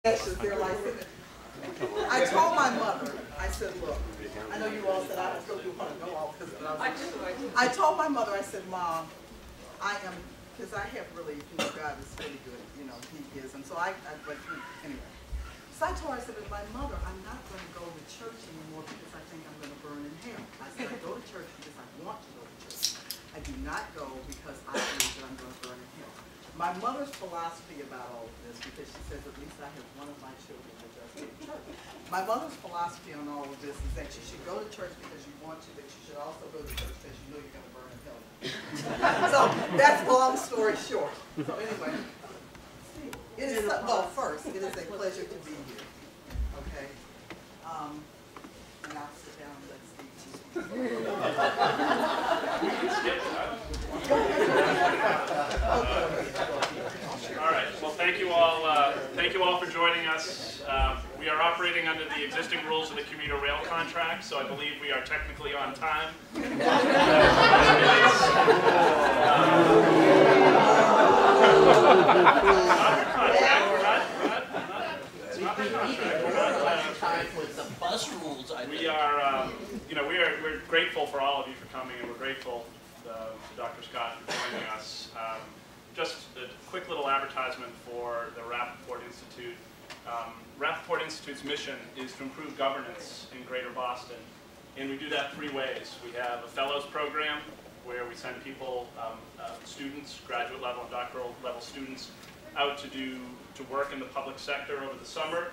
They're like, I told my mother, I said, look, I know you all said I don't still do want to know all this, but I told my mother, I said, Mom, I am, because I have really, God is really good, He is, and so but anyway. So I told her, I said, my mother, I'm not going to go to church anymore because I think I'm going to burn in hell. I said, I go to church because I want to go to church. I do not go because I believe that I'm going to burn in hell. My mother's philosophy about all of this, because she says at least I have one of my children that does go to church. My mother's philosophy on all of this is that you should go to church because you want to, but you should also go to church because you know you're going to burn in hell. So that's long story short. So anyway, it is, well, first, it is a pleasure to be here. Okay? And I'll sit down and let Steve speak. All right. Well, thank you all. Thank you all for joining us. We are operating under the existing rules of the commuter rail contract, so I believe we are technically on time. We're grateful for all of you for coming, and we're grateful to Dr. Scott for joining us. Just a quick little advertisement for the Rappaport Institute. Rappaport Institute's mission is to improve governance in Greater Boston, and we do that three ways. We have a fellows program where we send people, students, graduate level and doctoral level students, out to work in the public sector over the summer.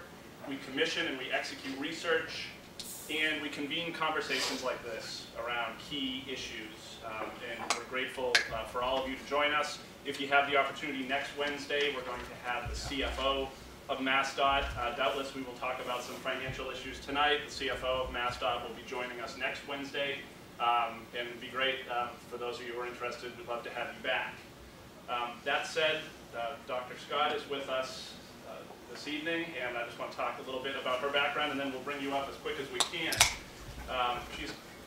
We commission and we execute research, and we convene conversations like this around key issues. And we're grateful for all of you to join us. If you have the opportunity next Wednesday, we're going to have the CFO of MassDOT. Doubtless we will talk about some financial issues tonight. The CFO of MassDOT will be joining us next Wednesday. And it'd be great for those of you who are interested. We'd love to have you back. That said, Dr. Scott is with us this evening, and I just want to talk a little bit about her background, and then we'll bring you up as quick as we can.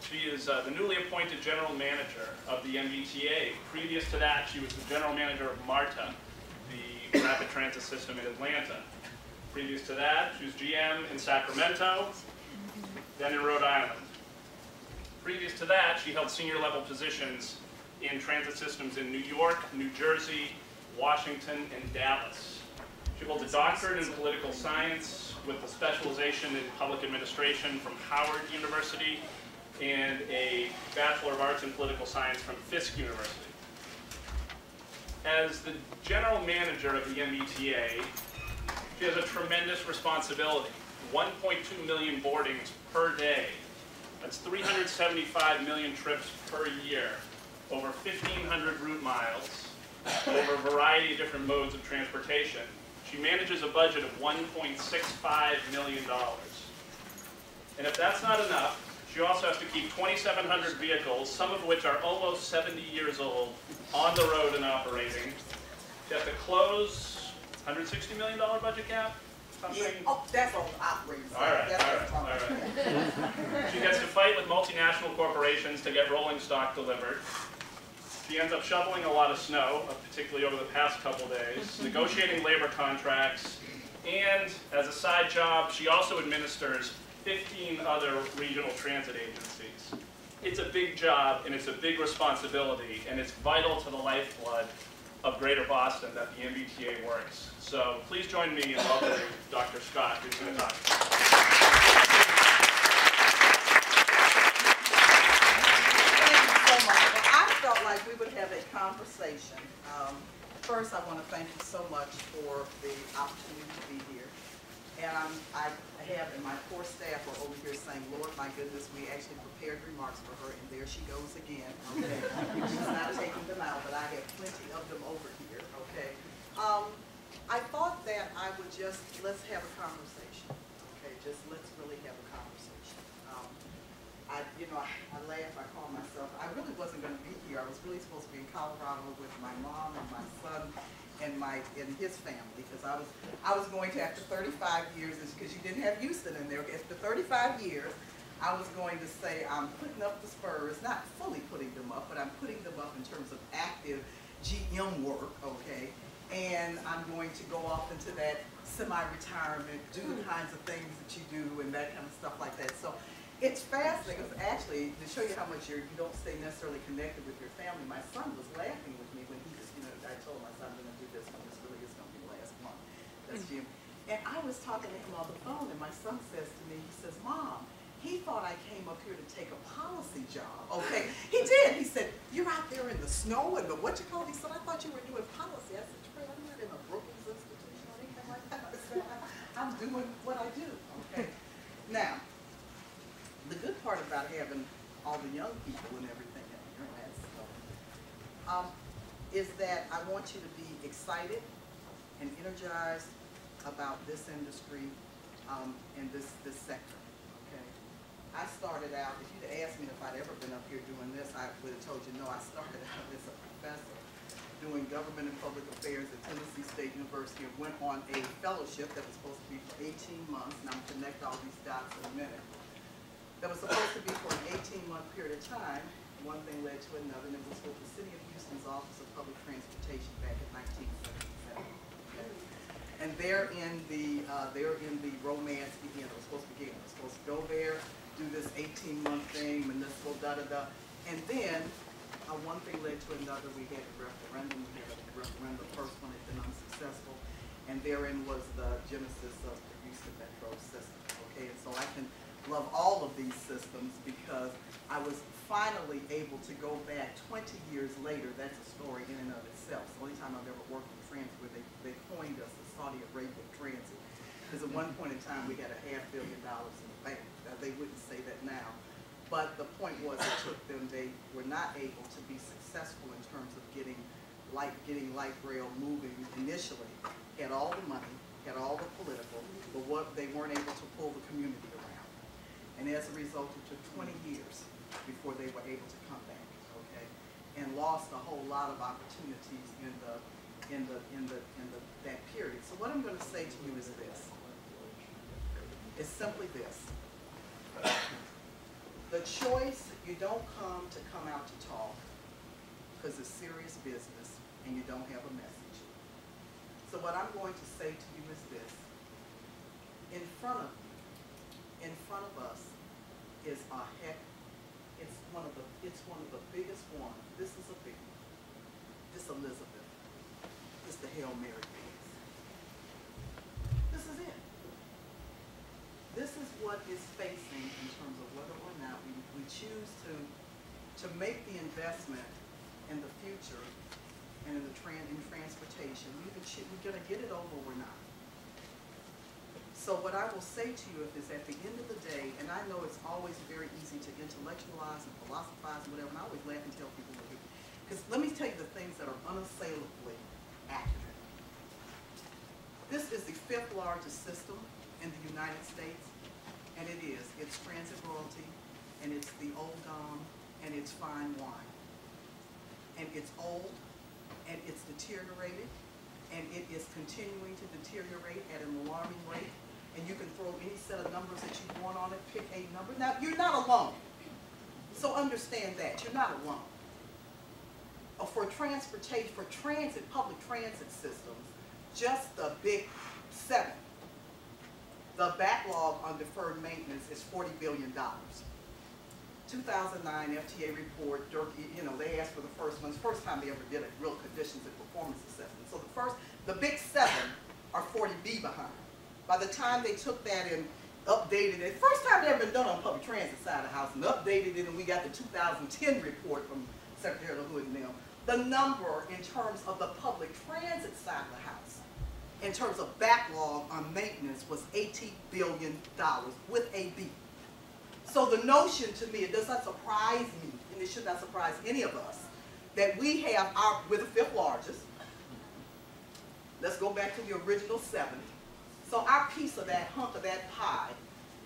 She is the newly appointed general manager of the MBTA. Previous to that, she was the general manager of MARTA, the rapid transit system in Atlanta. Previous to that, she was GM in Sacramento, then in Rhode Island. Previous to that, she held senior level positions in transit systems in New York, New Jersey, Washington, and Dallas. She holds a doctorate in political science with a specialization in public administration from Howard University and a Bachelor of Arts in Political Science from Fiscal University. As the general manager of the MBTA, she has a tremendous responsibility. 1.2 million boardings per day. That's 375 million trips per year, over 1,500 route miles, over a variety of different modes of transportation. She manages a budget of $1.65 million. And if that's not enough, she also has to keep 2,700 vehicles, some of which are almost 70 years old, on the road and operating. She has to close $160 million budget gap? Something? Yeah. Oh, that's on operating. All right. She gets to fight with multinational corporations to get rolling stock delivered. She ends up shoveling a lot of snow, particularly over the past couple days, negotiating labor contracts, and as a side job, she also administers 15 other regional transit agencies. It's a big job, and it's a big responsibility, and it's vital to the lifeblood of Greater Boston that the MBTA works. So please join me in welcoming Dr. Scott, who's going to talk. Felt like we would have a conversation. First, I want to thank you so much for the opportunity to be here. And I have, and my poor staff are over here saying, Lord, my goodness, we actually prepared remarks for her, and there she goes again. Okay, she's not taking them out, but I have plenty of them over here. Okay, I thought that I would let's have a conversation. Okay, let's really have a conversation. I laugh, I call myself, I really wasn't going to be here. I was really supposed to be in Colorado with my mom and my son and his family, because I was going to, after 35 years, because you didn't have Houston in there, after 35 years, I was going to say I'm putting up the spurs, not fully putting them up, but I'm putting them up in terms of active GM work, okay? and I'm going to go off into that semi-retirement, do the kinds of things that you do and that kind of stuff like that. So it's fascinating, because actually, to show you how much you don't stay necessarily connected with your family, my son was laughing with me when he was, I told my son, I'm going to do this one, this really is going to be the last one. That's Jim. And I was talking to him on the phone, and my son says to me, he says, Mom, he thought I came up here to take a policy job. Okay, he did. He said, you're out there in the snow and the what you call it? He said, I thought you were doing policy. I said, Trey, I'm not in a Brookings institution or anything like that. I said, I'm doing what I do. Okay. Now, the good part about having all the young people and everything in here and that stuff is that I want you to be excited and energized about this industry and this sector. Okay. I started out, if you'd asked me if I'd ever been up here doing this, I would have told you no. I started out as a professor doing government and public affairs at Tennessee State University and went on a fellowship that was supposed to be for 18 months, and I'm going to connect all these dots in a minute. That was supposed to be for an 18-month period of time. One thing led to another, and it was with the City of Houston's Office of Public Transportation back in 1977. Okay? And therein the romance began. It was supposed to begin. I was supposed to go there, do this 18-month thing, municipal, da-da-da. And then one thing led to another. We had a referendum. We had a referendum. The first one had been unsuccessful. And therein was the genesis of the Houston Metro system. Okay, and so I can love all of these systems because I was finally able to go back 20 years later. That's a story in and of itself. It's the only time I've ever worked with transit where they coined us the Saudi Arabia transit. Because at one point in time we had $500 million in the bank. Now, they wouldn't say that now. But the point was it took them, they were not able to be successful in terms of getting light rail moving initially. Had all the money, had all the political, but what they weren't able to pull the community around. And as a result, it took 20 years before they were able to come back, okay? And lost a whole lot of opportunities in that period. So what I'm going to say to you is this. It's simply this. The choice, you don't come out to talk because it's serious business and you don't have a message. So what I'm going to say to you is this. In front of us is a heck, it's one of the biggest ones. This is a big one. This Elizabeth. This the Hail Mary piece. This is it. This is what is facing in terms of whether or not we choose to make the investment in the future and in transportation. We're going to get it over or not. So what I will say to you is at the end of the day, and I know it's always very easy to intellectualize and philosophize and whatever, and I always laugh and tell people, because let me tell you the things that are unassailably accurate. This is the 5th largest system in the United States, and it is. It's transit royalty, and it's the old gum, and it's fine wine. And it's old, and it's deteriorated, and it is continuing to deteriorate at an alarming rate. And you can throw any set of numbers that you want on it, pick a number. Now, you're not alone. So understand that. You're not alone. For transportation, for transit, public transit systems, just the big 7, the backlog on deferred maintenance is $40 billion. 2009 FTA report, they asked for the first ones, first time they ever did a real conditions and performance assessment. So the big 7 are 40B behind. By the time they took that and updated it, first time it ever been done on public transit side of the house, and updated it, and we got the 2010 report from Secretary LaHood and them. The number in terms of the public transit side of the house, in terms of backlog on maintenance, was $80 billion with a B. So the notion to me, it does not surprise me, and it should not surprise any of us, that we have we're the 5th largest. Let's go back to the original 7. So our piece of that hunk of that pie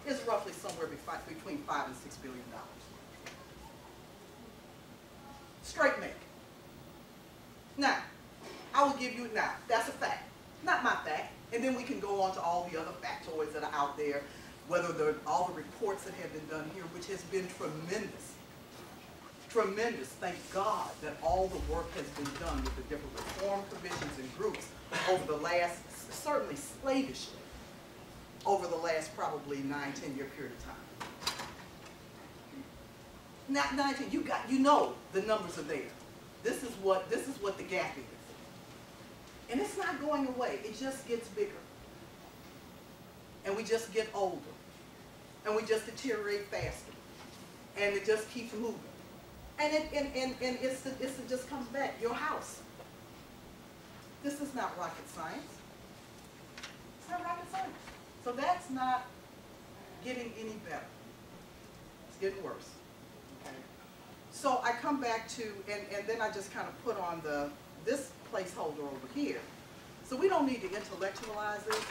is roughly somewhere between $5 and $6 billion. Straight make. Now, I will give you, that's a fact, not my fact, and then we can go on to all the other factoids that are out there, whether all the reports that have been done here, which has been tremendous. tremendous. Thank God that all the work has been done with the different reform commissions and groups over the last, certainly slavishly, over the last probably 9-10-year period of time. Not 19, you know the numbers are there. This is what the gap is. And it's not going away, it just gets bigger. And we just get older. And we just deteriorate faster. And it just keeps moving. And it just comes back. Your house. This is not rocket science. It's not rocket science. So that's not getting any better. It's getting worse. Okay. So I come back to, and then I just kind of put on this placeholder over here. So we don't need to intellectualize this,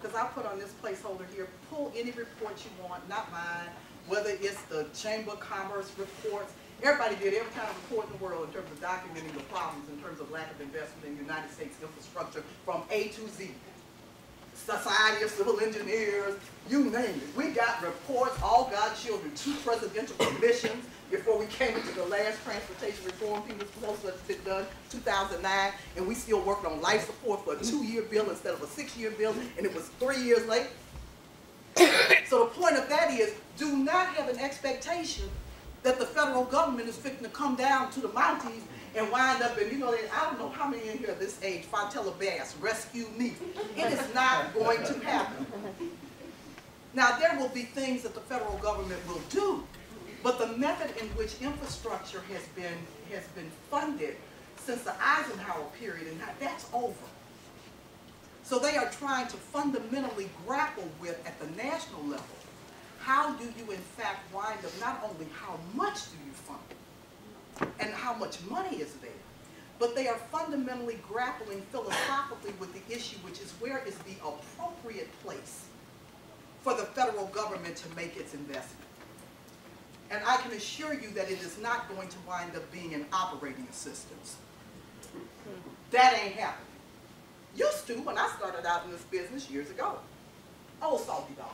because I put on this placeholder here, pull any report you want, not mine, whether it's the Chamber of Commerce reports. Everybody did every kind of report in the world in terms of documenting the problems in terms of lack of investment in United States infrastructure from A to Z. Society of Civil Engineers, you name it. We got reports, all God's children, 2 presidential commissions before we came into the last transportation reform thing was supposed to have been done, 2009, and we still working on life support for a 2-year bill instead of a 6-year bill, and it was 3 years late. So the point of that is, do not have an expectation that the federal government is fixing to come down to the Mounties and wind up, and you know, I don't know how many in here at this age, Fontella Bass, rescue me. It is not going to happen. Now, there will be things that the federal government will do, but the method in which infrastructure has been funded since the Eisenhower period, and that's over. So they are trying to fundamentally grapple with, at the national level, how do you in fact wind up, not only how much do you fund, and how much money is there, but they are fundamentally grappling philosophically with the issue, which is where is the appropriate place for the federal government to make its investment. And I can assure you that it is not going to wind up being in operating assistance. That ain't happening. Used to when I started out in this business years ago. Oh, salty dog.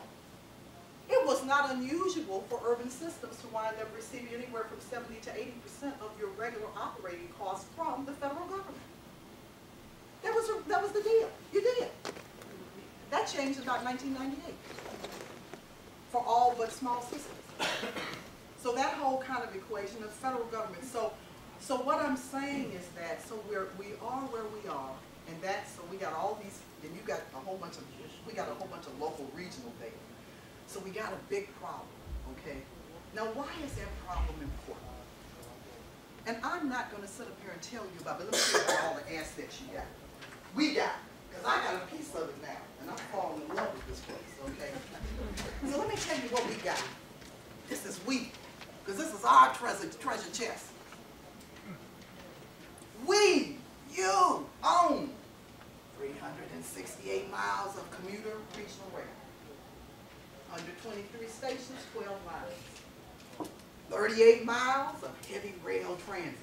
It was not unusual for urban systems to wind up receiving anywhere from 70 to 80% of your regular operating costs from the federal government. That was the deal. You did. That changed about 1998 for all but small systems. So that whole kind of equation of federal government. So what I'm saying is that we are where we are, and so we got all these, and we got a whole bunch of local regional data. So we got a big problem, okay? Now, why is that problem important? And I'm not going to sit up here and tell you about, but let me tell you about all the assets you got. We got, because I got a piece of it now, and I'm falling in love with this place, okay? So let me tell you what we got. This is we, because this is our treasure chest. You own 368 miles of commuter regional rail. 123 stations, 12 miles. 38 miles of heavy rail transit.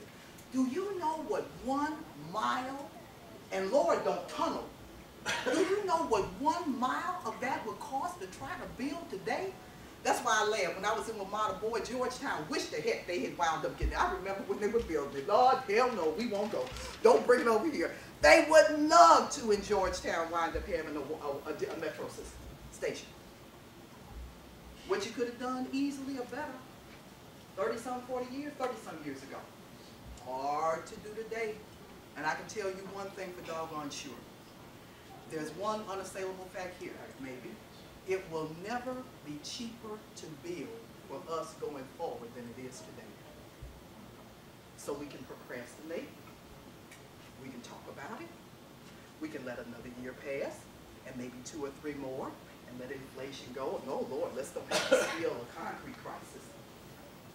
Do you know what 1 mile, and Lord, don't tunnel, do you know what 1 mile of that would cost to try to build today? That's why I laughed. When I was in Ramada, boy, Georgetown, wish the heck they had wound up getting it. I remember when they were building it. Lord, hell no, we won't go. Don't bring it over here. They would love to in Georgetown wind up having a metro system, station. What you could have done easily or better 30-some, 40 years ago. Hard to do today. And I can tell you one thing for doggone sure. There's one unassailable fact here, maybe. It will never be cheaper to build for us going forward than it is today. So we can procrastinate. We can talk about it. We can let another year pass, and maybe 2 or 3 more. And let inflation go, and oh Lord, let's don't have a steel or concrete crisis.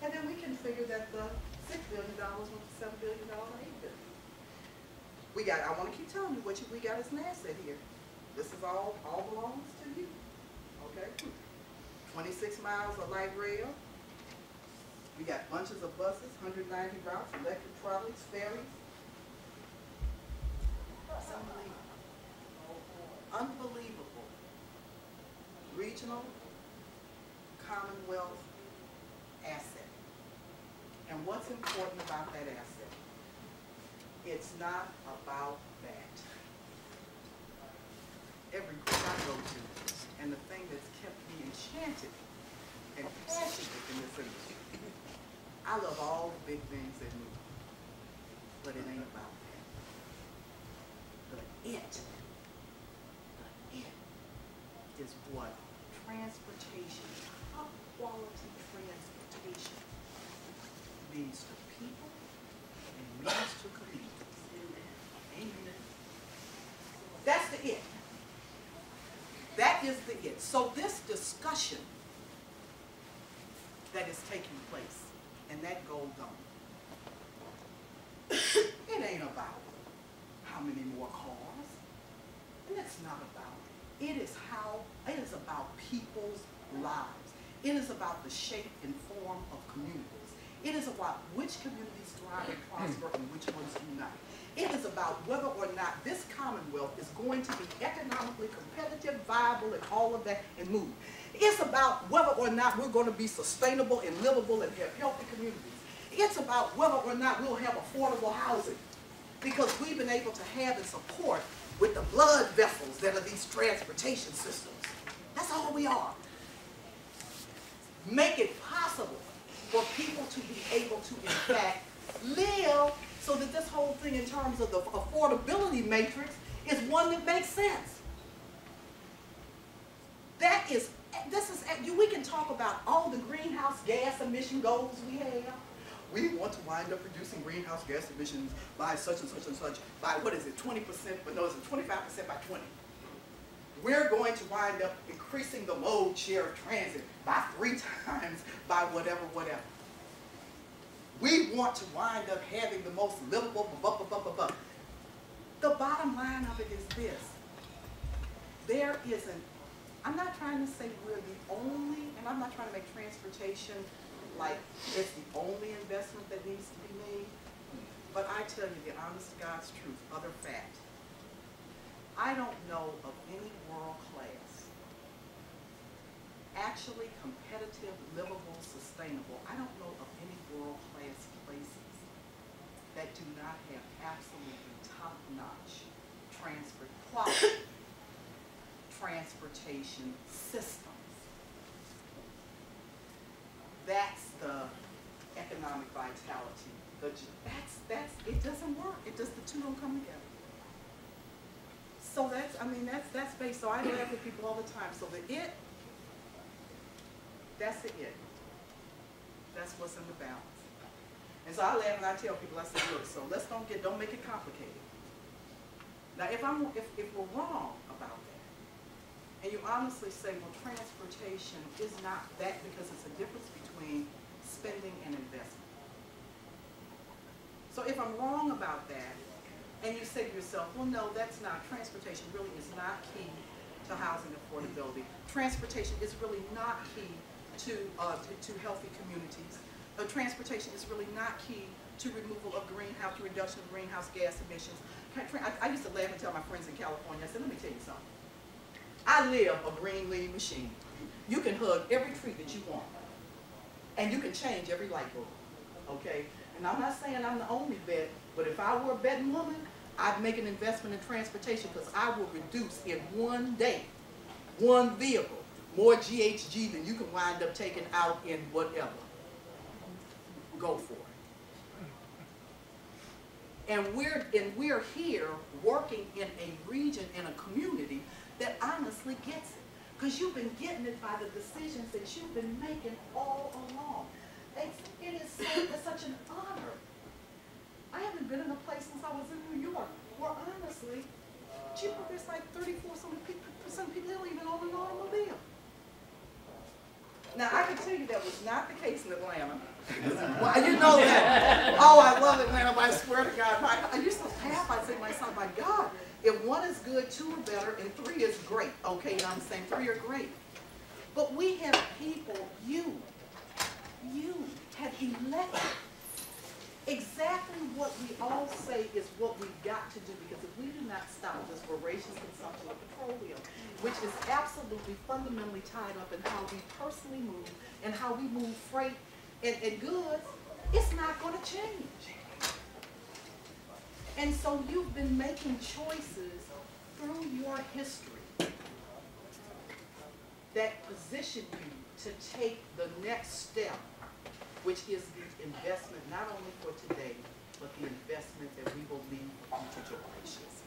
And then we can figure that the $6 billion went to $7 billion or $8 billion. I want to keep telling you what we got as an asset here. This is all belongs to you. Okay? 26 miles of light rail. We got bunches of buses, 190 routes, electric trolleys, ferries. It's unbelievable. Unbelievable. Regional Commonwealth asset. And what's important about that asset? It's not about that. Every group I go to, and the thing that's kept me enchanted and passionate in this industry, I love all the big things that move, but it ain't about that. The it is what transportation, top quality transportation, means to people and means to communities. Amen. That's the it. That is the it. So this discussion that is taking place and that goes on, it ain't about how many more cars. And it's not about it. It is about people's lives. It is about the shape and form of communities. It is about which communities thrive and prosper and which ones do not. It is about whether or not this Commonwealth is going to be economically competitive, viable, and all of that, and move. It's about whether or not we're going to be sustainable and livable and have healthy communities. It's about whether or not we'll have affordable housing, because we've been able to have and support with the blood vessels that are these transportation systems. That's all we are. Make it possible for people to be able to, in fact, live, so that this whole thing in terms of the affordability matrix is one that makes sense. We can talk about all the greenhouse gas emission goals we have. We want to wind up reducing greenhouse gas emissions by such and such and such, by what is it, 20%, but no, it's 25% by 20. We're going to wind up increasing the load share of transit by 3 times by whatever. We want to wind up having the most livable, The bottom line of it is this. There isn't, I'm not trying to say we're the only, and I'm not trying to make transportation like it's the only investment that needs to be made, but I tell you the honest to God's truth, other fact, I don't know of any world class, actually competitive, livable, sustainable, I don't know of any world class places that do not have absolutely top-notch quality transportation systems. That's the economic vitality. It doesn't work. The two don't come together. So that's based. So I laugh with people all the time. So that's the it. That's what's in the balance. And so I laugh and I tell people, I say, look, so don't make it complicated. Now if we're wrong about that, and you honestly say, well, transportation is not that, because it's a difference between spending and investment. So if I'm wrong about that, and you say to yourself, well, no, that's not, transportation really is not key to housing affordability. Transportation is really not key to healthy communities. Transportation is really not key to reduction of greenhouse gas emissions. I used to laugh and tell my friends in California, I said, let me tell you something. I live a green lean machine. You can hug every tree that you want, and you can change every light bulb, okay? And I'm not saying I'm the only vet, but if I were a betting woman, I'd make an investment in transportation, because I will reduce in one day, one vehicle, more GHG than you can wind up taking out in whatever. Go for it. And we're here working in a region, in a community that honestly gets it. Because you've been getting it by the decisions that you've been making all along. It's such an honor. I haven't been in a place since I was in New York where honestly, there's like 34% of people don't even own an automobile. Now I can tell you that was not the case in Atlanta. Well, you know that. Oh, I love Atlanta, but I swear to God, I used to laugh. I'd say to myself, my God, if 1 is good, 2 are better, and 3 is great. Okay, and I'm saying 3 are great. But we have people, you have elected exactly what we all say is what we've got to do, because if we do not stop this voracious consumption of petroleum, which is absolutely fundamentally tied up in how we personally move and how we move freight and goods, It's not going to change. And so you've been making choices through your history that position you to take the next step, which is the investment not only for today, but the investment that we will leave for future generations.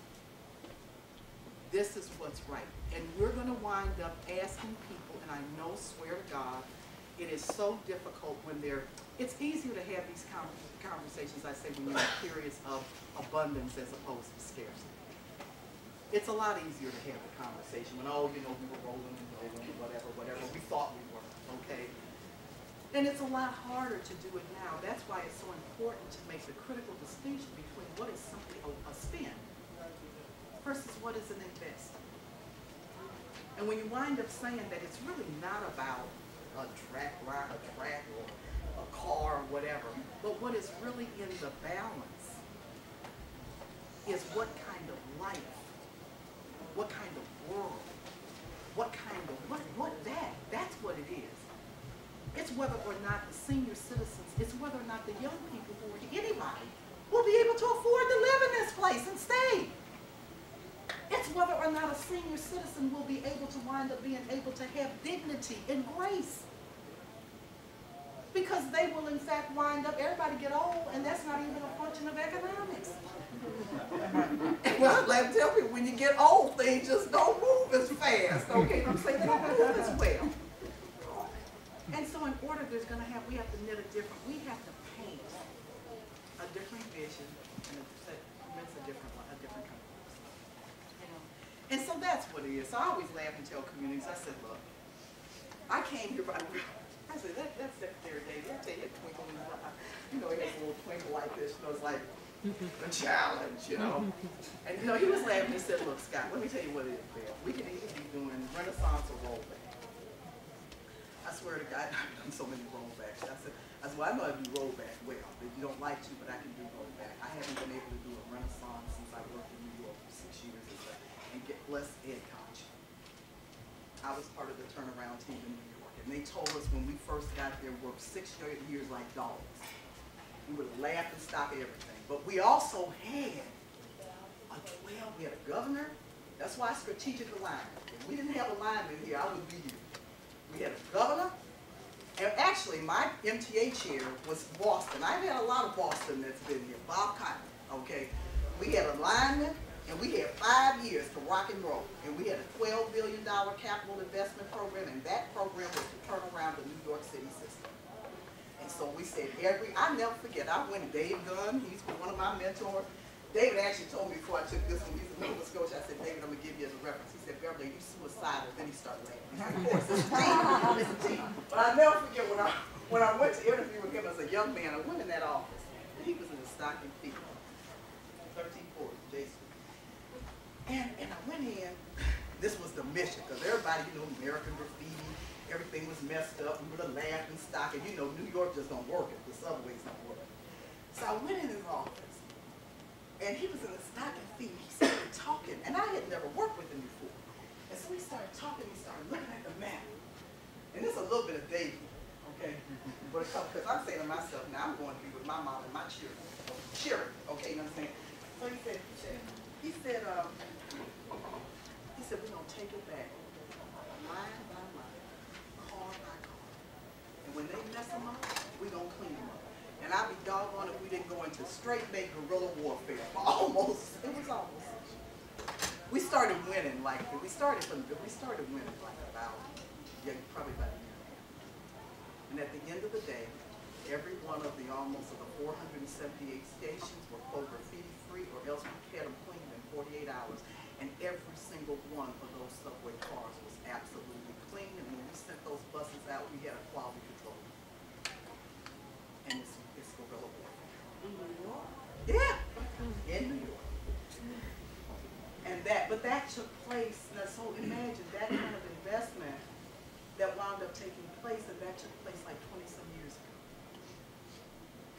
This is what's right. And we're going to wind up asking people, and I know, swear to God, it is so difficult when it's easier to have these conversations, I say, when you're in periods of abundance as opposed to scarcity. It's a lot easier to have the conversation when, oh, you know, we were rolling and whatever we thought we were, okay? And it's a lot harder to do it now. That's why it's so important to make the critical distinction between what is simply a spend versus what is an investment. And when you wind up saying that it's really not about a track or a car or whatever, but what is really in the balance is what kind of life, what kind of world, that's what it is. It's whether or not the senior citizens, it's whether or not the young people who are anybody will be able to afford to live in this place and stay. It's whether or not a senior citizen will be able to wind up being able to have dignity and grace. Because they will in fact wind up, everybody get old, and that's not even a function of economics. And well, I'm glad to tell people, when you get old, things just don't move as fast, okay? I'm saying they don't move as well. And so in order, we have to knit we have to paint a different vision and a different kind of person. You know? And so that's what it is. So I always laugh and tell communities, I said, look, I came here, I said, that's Secretary David, I tell you, twinkle in his eye. You know, he has a little twinkle like this, you know, it's like a challenge, you know. And you know, he was laughing and said, look, Scott, let me tell you what it is, Bill. We can either be doing Renaissance or rollback. I swear to God, I've done so many rollbacks. I said, well, I know I do rollback well. If you don't like to, but I can do rollback. I haven't been able to do a Renaissance since I worked in New York for 6 years and get blessed Ed Koch. I was part of the turnaround team in New York, and they told us when we first got there, worked 6 years like dogs. We would laugh and stop everything. But we also had we had a governor. That's why strategic alignment. If we didn't have alignment here, I wouldn't be here. We had a governor, and actually my MTA chair was Boston. I've had a lot of Boston that's been here, Bob Cotton, okay? We had alignment, and we had 5 years to rock and roll. And we had a $12 billion capital investment program, and that program was to turn around the New York City system. And so we said I'll never forget, I went to Dave Gunn, he's one of my mentors. David actually told me before I took this one, he's in Nova Scotia, I said, David, I'm going to give you as a reference. He said, Beverly, you suicidal. Then he started laughing. He said, of course, it's a team. It's a team. But I'll never forget when I went to interview with him as a young man, I went in that office, and he was in the stocking feet, 1340, Jason. And I went in, this was the mission, because everybody, you know, American graffiti, everything was messed up. We would have laughed and stocking. You know, New York just don't work if the subways don't work. So I went in his office. And he was in the stocking feet, he started talking, and I had never worked with him before. And so he started talking, he started looking at the map. And there's a little bit of Davy, okay? But because I'm saying to myself, now I'm going to be with my mom and my children, okay, you know what I'm saying? So he said, we're going to take it back, line by line, car by car. And when they mess them up, we're going to clean them up. And I'd be doggone if we didn't go into straight make guerrilla warfare. Almost. It was almost. We started winning like about, probably about a year and a half. And at the end of the day, every one of the 478 stations were graffiti free, or else we had them cleaned in 48 hours. And every single one of those subway cars was absolutely clean. And when we sent those buses out, we had a quality control. And it's guerrilla warfare. In New York? Yeah, in New York. And but that took place, so imagine that kind of investment that wound up taking place, and that took place like 20-some years ago.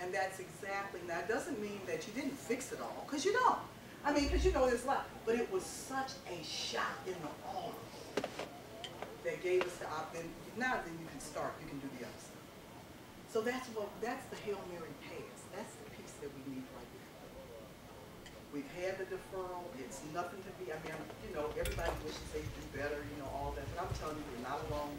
And that's exactly, now it doesn't mean that you didn't fix it all, because you don't. I mean, because you know there's a lot, but it was such a shot in the arm that gave us the option. Now then you can do the other stuff. So that's the Hail Mary pass. That's the piece that we need right now. We've had the deferral. It's nothing to be, I mean, you know, everybody wishes they could do better, you know, all that. But I'm telling you, we're not alone.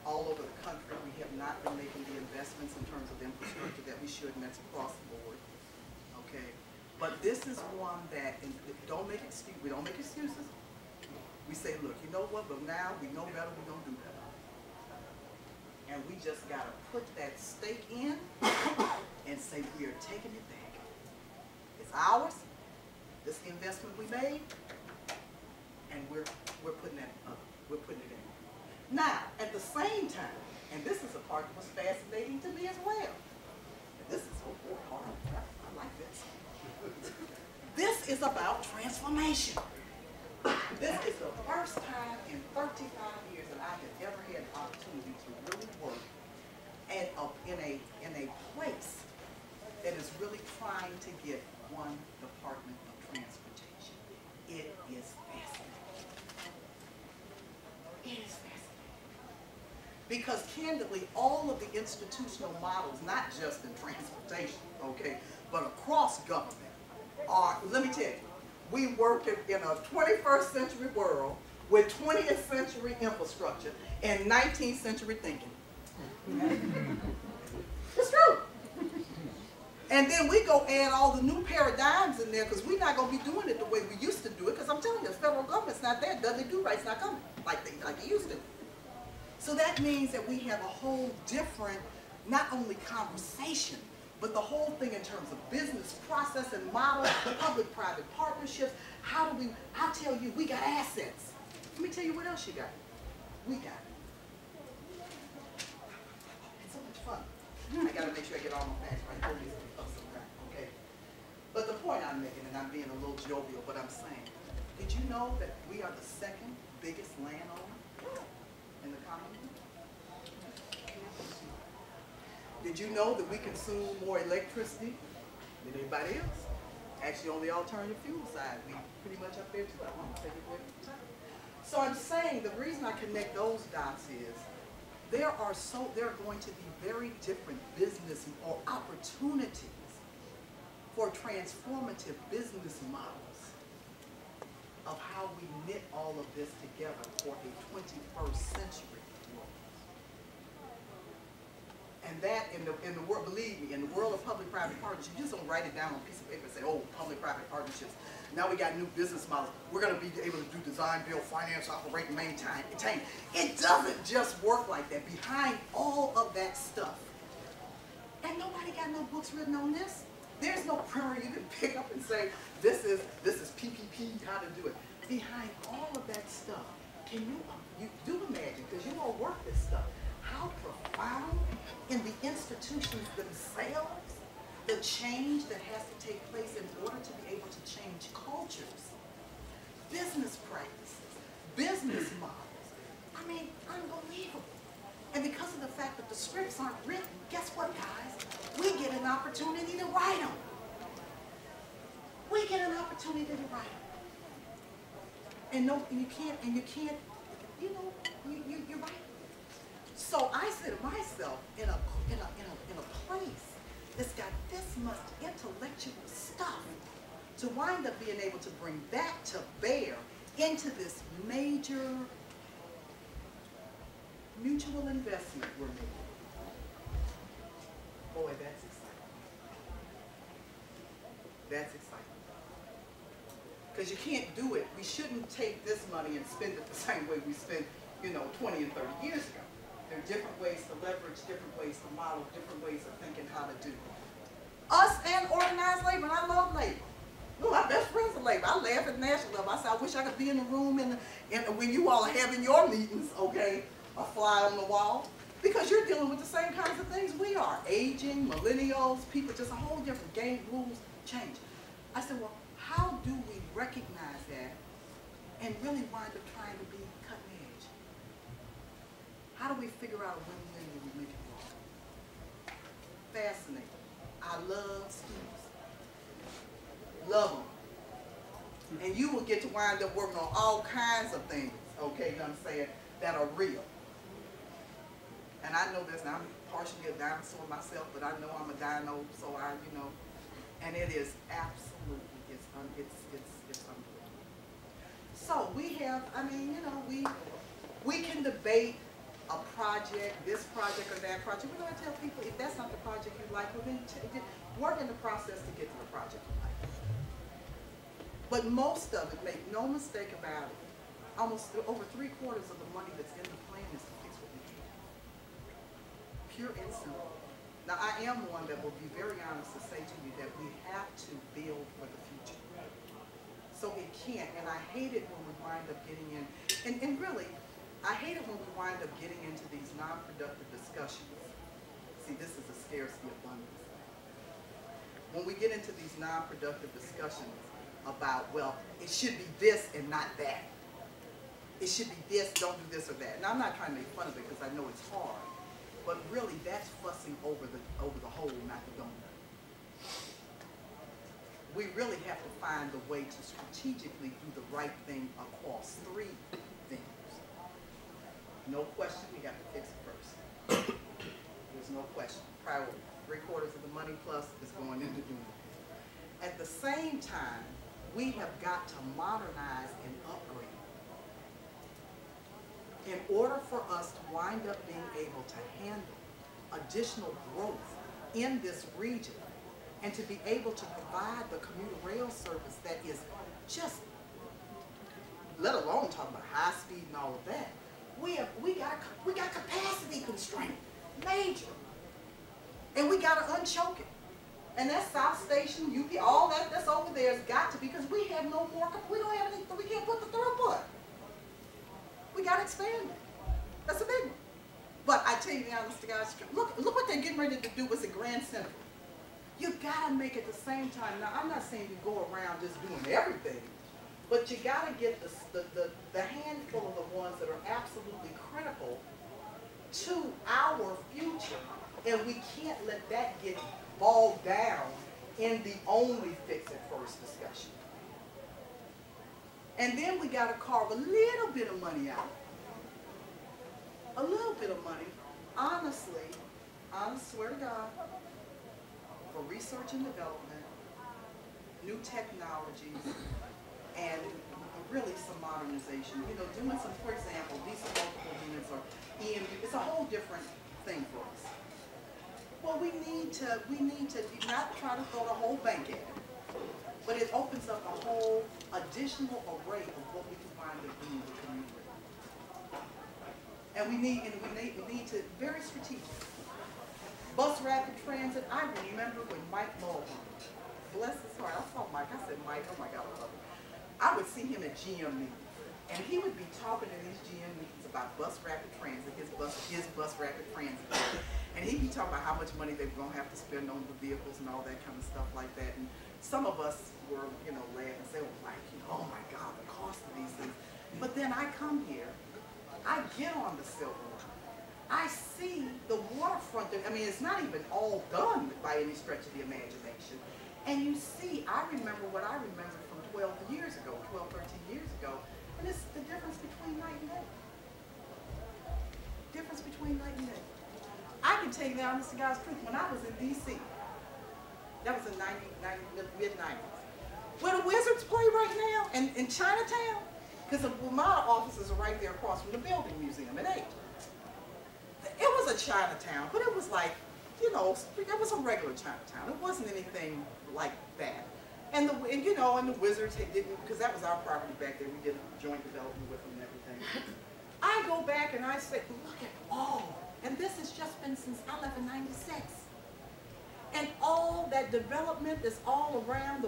All over the country, we have not been making the investments in terms of infrastructure that we should, and that's across the board. Okay? But this is one that, and we don't make excuses. We say, look, you know what, but now we know better, we don't do better. And we just gotta put that stake in and say we are taking it back. It's ours, this investment we made, and we're putting that up. We're putting it in. Now, at the same time, and this is a part that was fascinating to me as well. And this is hard. I like this. This is about transformation. This is the first time in 35 years that I have ever had an opportunity to really work in a place that is really trying to get one Department of Transportation. It is fascinating. It is fascinating. Because candidly, all of the institutional models, not just in transportation, okay, but across government, are, let me tell you, we work in a 21st century world with 20th century infrastructure and 19th century thinking. It's true. And then we go add all the new paradigms in there because we're not going to be doing it the way we used to do it, because I'm telling you, the federal government's not there. WDO-RIGht's not coming like they used to. So that means that we have a whole different, not only conversation, but the whole thing in terms of business process and model, public-private partnerships. How do we, I'll tell you, we got assets. Let me tell you what else you got. We got it. It's so much fun. I got to make sure I get all my facts right. Hold these up sometime, okay? But the point I'm making, and I'm being a little jovial, but I'm saying, did you know that we are the second biggest landowner in the Commonwealth? Did you know that we consume more electricity than anybody else? Actually, on the alternative fuel side, we pretty much up there too. I want to take it away from the time. So I'm saying the reason I connect those dots is there are going to be very different business or opportunities for transformative business models of how we knit all of this together for a 21st century world. And that, in the world, believe me, in the world of public-private partnerships, you just don't write it down on a piece of paper and say, oh, public-private partnerships. Now we got new business models. We're going to be able to do design, build, finance, operate, and maintain. It doesn't just work like that. Behind all of that stuff, and nobody got no books written on this. There's no printer you can pick up and say, this is PPP, how to do it. Behind all of that stuff, can you do imagine, because you all work this stuff, how profound in the institutions themselves the change that has to take place in order to be able to change cultures, business practices, business models. I mean, unbelievable. And because of the fact that the scripts aren't written, guess what, guys? We get an opportunity to write them. We get an opportunity to write them. And you can't, you know, you're right. So I say to myself, in a place that's got this much intellectual stuff, to wind up being able to bring that to bear into this major mutual investment we're making. Boy, that's exciting. That's exciting. Because you can't do it. We shouldn't take this money and spend it the same way we spent, 20 and 30 years ago. There are different ways to leverage, different ways to model, different ways of thinking how to do it. Us and organized labor, and I love labor. No, my best friends are labor. I laugh at national level. I say, I wish I could be in the room when you all are having your meetings, okay, a fly on the wall. Because you're dealing with the same kinds of things we are. Aging, millennials, people, just a whole different game, rules, change. I said, well, how do we recognize that and really wind up trying to be cutting edge? How do we figure out a win-win when we make it work? Fascinating. I love students. Love them. And you will get to wind up working on all kinds of things, okay, you know what I'm saying, that are real. And I know this, and I'm partially a dinosaur myself, but I know I'm a dino, so and it is absolutely, it's unbelievable. So we have, we can debate a project, this project or that project. We're going to tell people if that's not the project you like, well then work in the process to get to the project you like. But most of it, make no mistake about it, almost over 3/4 of the money that's in the plan is to fix what we have. Pure and simple. Now I am one that will be very honest to say to you that we have to build for the future. So it can't, and I hate it when we wind up getting in, and really, I hate it when we wind up getting into these non-productive discussions. See, this is a scarcity abundance. When we get into these non-productive discussions about, well, it should be this and not that. It should be this, don't do this or that. Now, I'm not trying to make fun of it because I know it's hard, but really that's fussing over the whole, not the donut. We really have to find a way to strategically do the right thing across 3 things. No question, we got to fix it first. There's no question. Priority. 3/4 of the money plus is going into doing it. At the same time, we have got to modernize and upgrade. In order for us to wind up being able to handle additional growth in this region and to be able to provide the commuter rail service that is just, let alone talk about high speed and all of that, we got capacity constraint, major, and we got to unchoke it. And that South Station, UP, all that's over there has got to, because we have no more. We don't have any. We can't put the throughput. We got to expand it. That's a big one. But I tell you the honest to God, look what they're getting ready to do with the Grand Central. You got to make it at the same time. Now I'm not saying you go around just doing everything. But you got to get the handful of the ones that are absolutely critical to our future. And we can't let that get bogged down in the only fix it first discussion. And then we got to carve a little bit of money out. A little bit of money, honestly, I swear to God, for research and development, new technologies, and really some modernization. Doing some, for example, diesel multiple units or EMU, it's a whole different thing for us. Well, we need to not try to throw the whole bank at it, but it opens up a whole additional array of what we can wind up doing with the community. And we need to, very strategic. Bus rapid transit, I remember when Mike Mulholland, bless his heart, I saw Mike, I said, Mike, oh my God, I love him. I would see him at GM meetings, and he would be talking in these GM meetings about bus rapid transit, his bus rapid transit. And he'd be talking about how much money they were going to have to spend on the vehicles and all that kind of stuff like that. And some of us were, laughing and saying, oh my God, the cost of these things. But then I come here, I get on the Silver Line. I see the waterfront. It's not even all done by any stretch of the imagination. And you see, I remember what I remember from 12, 13 years ago, and it's the difference between night and day. Difference between night and day. I can tell you the honest to God's truth, when I was in D.C., that was in mid-90s, where the Wizards play right now, and in Chinatown, because the Ramada offices are right there across from the Building Museum in 8. It was a Chinatown, but it was like, it was a regular Chinatown. It wasn't anything like that. And the Wizards didn't, because that was our property back there. We did a joint development with them and everything. I go back and I say, look at all, and this has just been since 1196. And all that development that's all around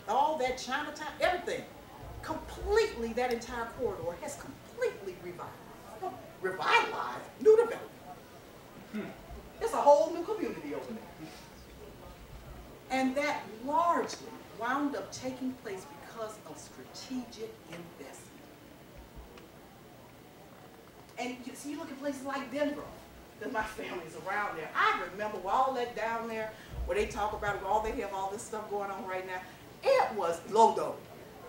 all that Chinatown, everything, completely, that entire corridor has completely revitalized, new development. It's a whole new community over there. And that largely wound up taking place because of strategic investment. And you look at places like Denver, because my family's around there. I remember all that down there, where they talk about it, they have all this stuff going on right now. It was Lodo.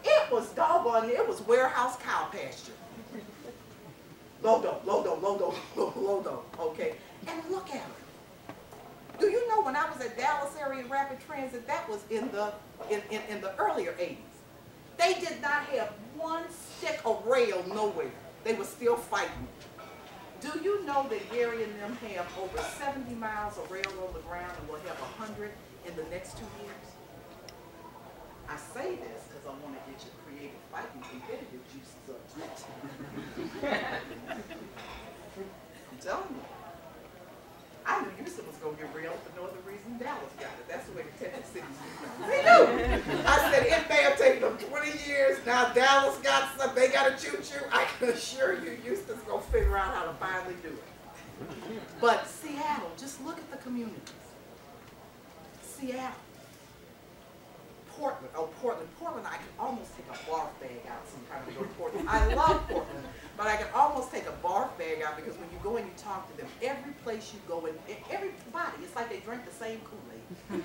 It was doggone, it was warehouse cow pasture. The Lodo, okay? And look at it. Do you know when I was at Dallas area rapid transit, that was in the earlier 80s. They did not have one stick of rail nowhere. They were still fighting. Do you know that Gary and them have over 70 miles of rail on the ground and will have 100 in the next 2 years? I say this because I want to get your creative fighting competitive juices up. I'm telling you. I knew Houston was going to get rail for no other reason Dallas got it. That's the way the Texas cities do. They do. I said it may have taken them 20 years. Now Dallas got something. They got a choo-choo. I can assure you Houston's going to figure out how to finally do it. But Seattle, just look at the communities. Seattle. Portland. Oh, Portland. Portland, I can almost take a barf bag out sometimes to go to Portland. I love Portland, but I can almost take a barf bag out because when you go and you talk to them, every place you go in, everybody, it's like they drink the same Kool-Aid.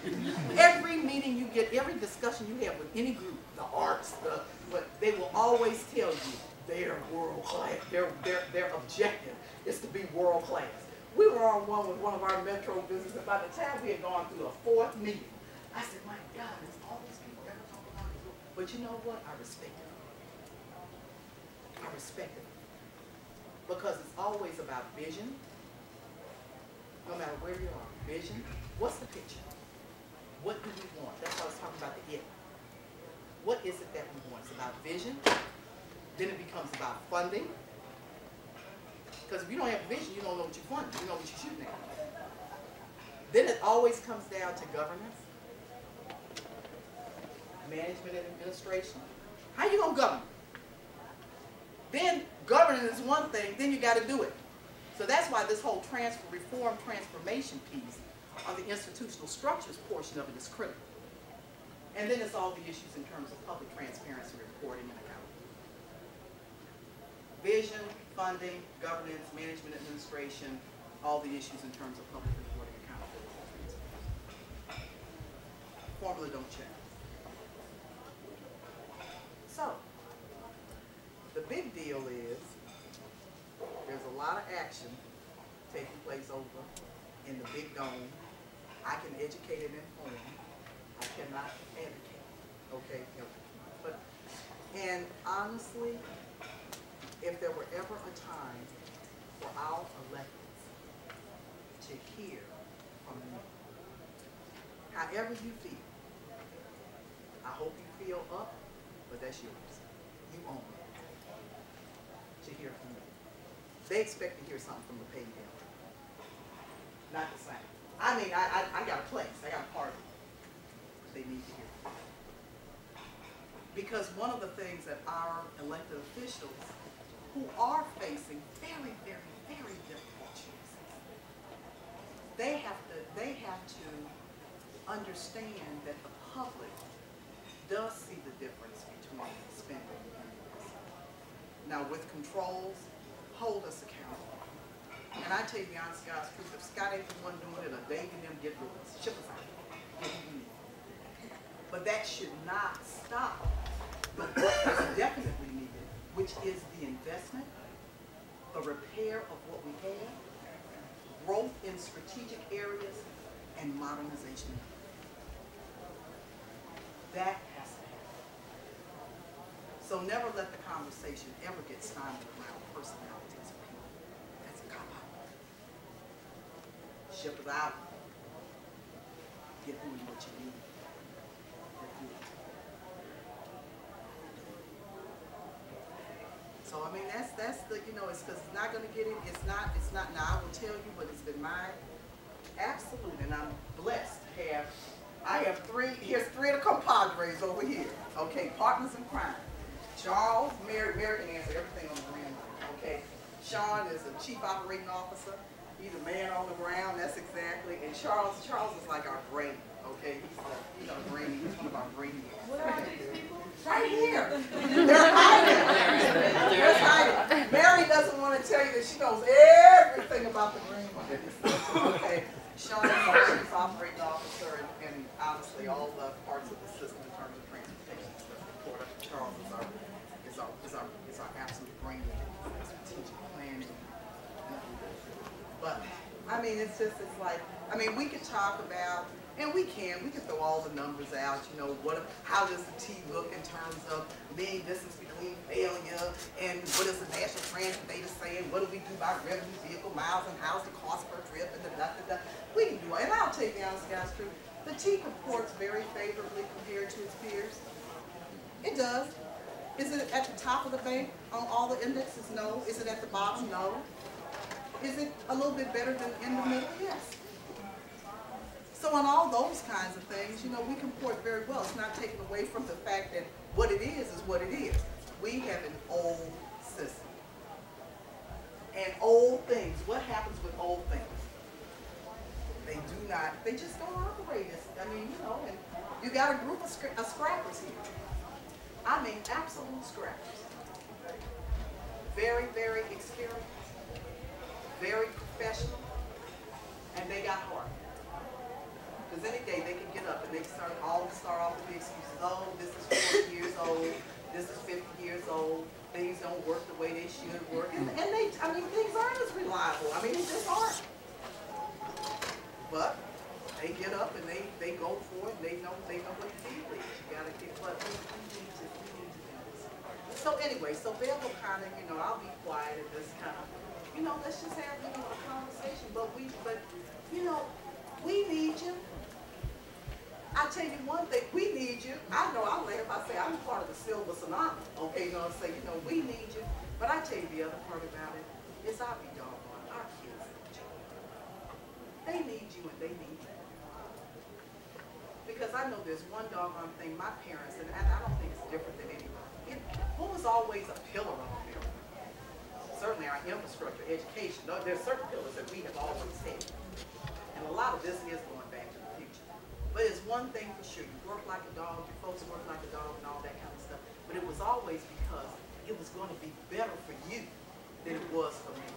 Every meeting you get, every discussion you have with any group, the arts, but they will always tell you they're world class. Their objective is to be world class. We were on one with one of our metro visits, and by the time we had gone through a 4th meeting, I said, my God, there's all these people ever talk about it. But you know what? I respect it. I respect it. Because it's always about vision. No matter where you are, vision. What's the picture? What do we want? That's why I was talking about the it. What is it that we want? It's about vision. Then it becomes about funding. Because if you don't have vision, you don't know what you're funding. You know what you're shooting at. Then it always comes down to governance. Management and administration. How you gonna govern? Then governing is one thing, then you got to do it. So that's why this whole transformation piece on the institutional structures portion of it is critical. And then it's all the issues in terms of public transparency, reporting, and accountability. Vision, funding, governance, management, administration, all the issues in terms of public reporting, accountability, and transparency. Formula don't change. So, the big deal is there's a lot of action taking place over in the big dome. I can educate and inform. I cannot advocate. Okay? And honestly, if there were ever a time for our electeds to hear from you, however you feel, I hope you feel up. But that's yours. You own it. To hear from me. They expect to hear something from the paid bill. Not the same. I mean, I got a place. I got a party. They need to hear from me. Because one of the things that our elected officials who are facing very, very, very difficult choices, they have to understand that the public does see the difference between spending and investing. Now with controls, hold us accountable. And I tell you the honest God's truth, if Scott ain't the one doing it, or Dave and them, get rid of us, ship us out. Get who you need. But that should not stop the work that's definitely needed, which is the investment, the repair of what we have, growth in strategic areas, and modernization. That has to happen. So never let the conversation ever get stymied around personalities of people. That's a cop-out. Ship it out. Get who and what you need. So I mean that's the, you know, it's because it's not gonna get in, it's not now I will tell you, but it's been my absolute, and I'm blessed to have, I have here's 3 of the compadres over here. Okay, partners in crime. Charles, Mary can answer everything on the grand line. Okay. Sean is a chief operating officer. He's a man on the ground, that's exactly. And Charles is like our brain. Okay, he's our brain, he's one of our brain. Where are these people? Right here. They're hiding. They're hiding. Mary doesn't want to tell you that she knows everything about the green line. Okay. Sean is our chief operating officer, and honestly all the parts of the system in terms of transportation stuff. Charles is our absolute brain, strategic planning, I mean, it's like, I mean, we could talk about, and we can throw all the numbers out, you know, how does the T look in terms of mean distance between failure, and what is the national transit data saying, what do we do about revenue, vehicle miles, and how's the cost per trip, and da. We can do it, and I'll tell you the honest God's truth, the T comports very favorably compared to its peers. It does. Is it at the top of the bank on all the indexes? No. Is it at the bottom? No. Is it a little bit better than in the middle? Yes. So on all those kinds of things, you know, we comport very well. It's not taken away from the fact that what it is what it is. We have an old system. And old things, what happens with old things? They just don't operate as, I mean, you know, and you got a group of scrappers here. I mean, absolute scrappers. Very, very experienced, very professional, and they got heart. Because any day they can get up and they start off with the excuses. Oh, this is 40 years old. This is 50 years old. Things don't work the way they should work. And they, I mean, things aren't as reliable. I mean, they just aren't. But they get up and they go for it. They know what the deal is. You gotta get what we need to do this. So anyway, so Bev will kind of, you know, I'll be quiet and just kind of, you know, let's just have, you know, a conversation. But you know, we need you. I tell you one thing, we need you. I know I'll laugh. I say I'm part of the Silver Tsunami. Okay, you know, say, you know, we need you. But I tell you the other part about it is I'll be doggone, our kids need you. They need you and they need you. Because I know there's one doggone thing my parents, and I don't think it's different than anybody. What was always a pillar of America? Certainly our infrastructure, education. There's certain pillars that we have always had. And a lot of this is going back to the future. But it's one thing for sure, you work like a dog, your folks work like a dog and all that kind of stuff. But it was always because it was going to be better for you than it was for me.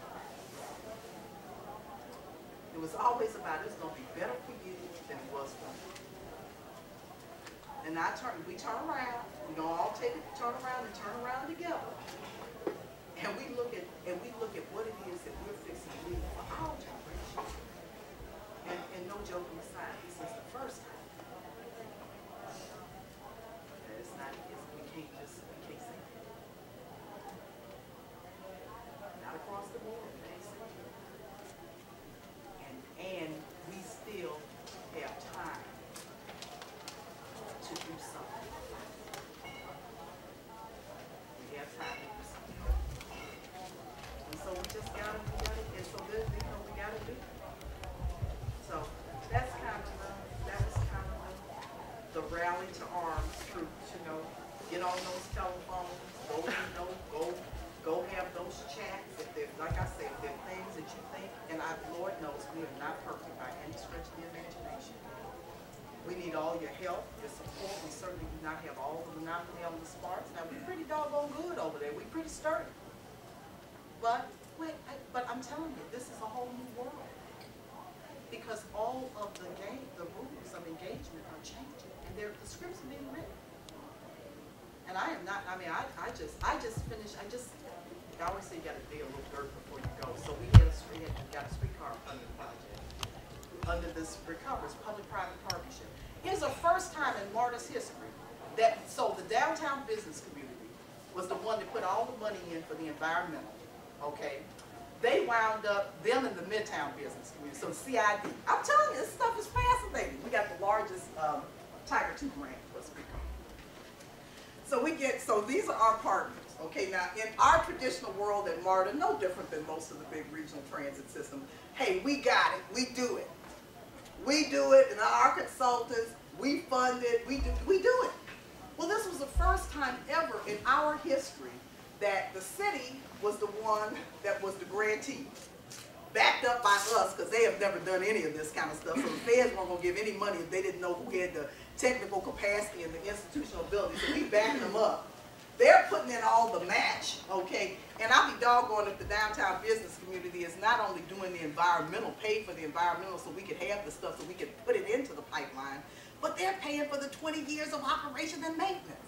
It was always about it's going to be better for you than it was for me. And we turn around, we don't all turn around together. And we look at what it is that we're fixing to do for our generation. And no joking aside, this is the first time. We can't say that. Not across the board, we can't say that. And we still have time to do something. We have time to do something. And so we just gotta, and so this, you know, we gotta do it. So that was kind of the rally to arms troops, you know, get on those telephones, go have those chats. If they're, like I said, if there are things that you think, and Lord knows we are not perfect by any stretch of the imagination. We need all your help, your support. We certainly do not have all the monopoly on the smarts. Now we're pretty doggone good over there. We're pretty sturdy. But I'm telling you, this is a whole new world. Because all of the rules of engagement are changing, and the scripts are being written. And I am not, I mean, I just finished, I always say you got to dig a little dirt before you go. So we got a streetcar funding project under this Recover's public-private partnership. Here's the first time in MARTA's history so the downtown business community was the one that put all the money in for the environmental, okay? They wound up, them in the Midtown business community, so CID. I'm telling you, this stuff is fascinating. We got the largest Tiger 2 grant for streetcar. So these are our partners, okay? Now, in our traditional world at MARTA, no different than most of the big regional transit systems, hey, we got it, we do it. We do it, and our consultants, we fund it, we do it. Well, this was the first time ever in our history that the city was the one that was the grantee, backed up by us, because they have never done any of this kind of stuff. So the feds weren't going to give any money if they didn't know who had the technical capacity and the institutional ability. So we backed them up. They're putting in all the match, okay? And I'll be doggone if the downtown business community is not only doing the environmental, pay for the environmental so we can have the stuff so we can put it into the pipeline, but they're paying for the 20 years of operation and maintenance.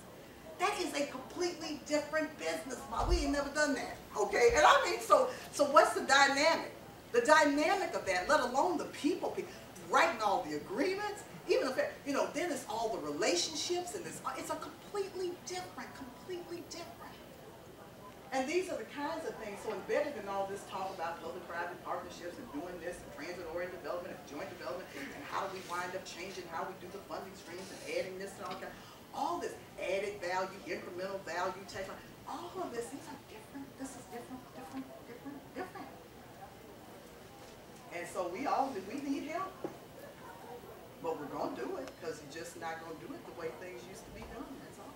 That is a completely different business model. We ain't never done that, okay? And I mean, so what's the dynamic? The dynamic of that, let alone the people, writing all the agreements, even if, you know, then it's all the relationships, and it's a completely different. And these are the kinds of things, so embedded in all this talk about public-private partnerships and doing this, and transit-oriented development and joint development, and how do we wind up changing how we do the funding streams and adding this and all this added value, incremental value, all of this, these are different. This is different. And so we need help. But we're going to do it, because you're just not going to do it the way things used to be done, that's all.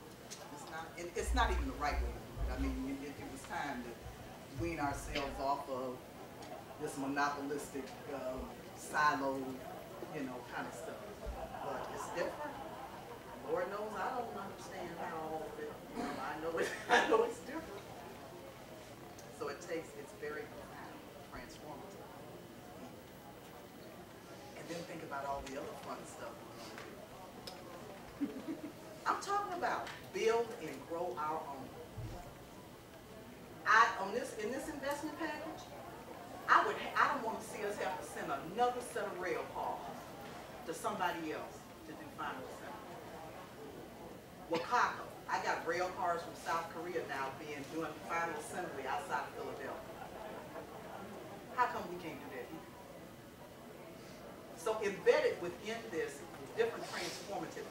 It's not, and it's not even the right way to do it. I mean, it was time to wean ourselves off of this monopolistic, silo, you know, kind of stuff. But it's different. Lord knows I don't understand how all of it, you know, I know it's different. So it's very profound, transformative. And then think about all the other fun stuff we're going to do. I'm talking about build and grow our own. In this investment package, I don't want to see us have to send another set of rail cars to somebody else to do final assembly. Wakako, I got rail cars from South Korea now doing final assembly outside of Philadelphia. How come we can't do that here? So embedded within this different transformative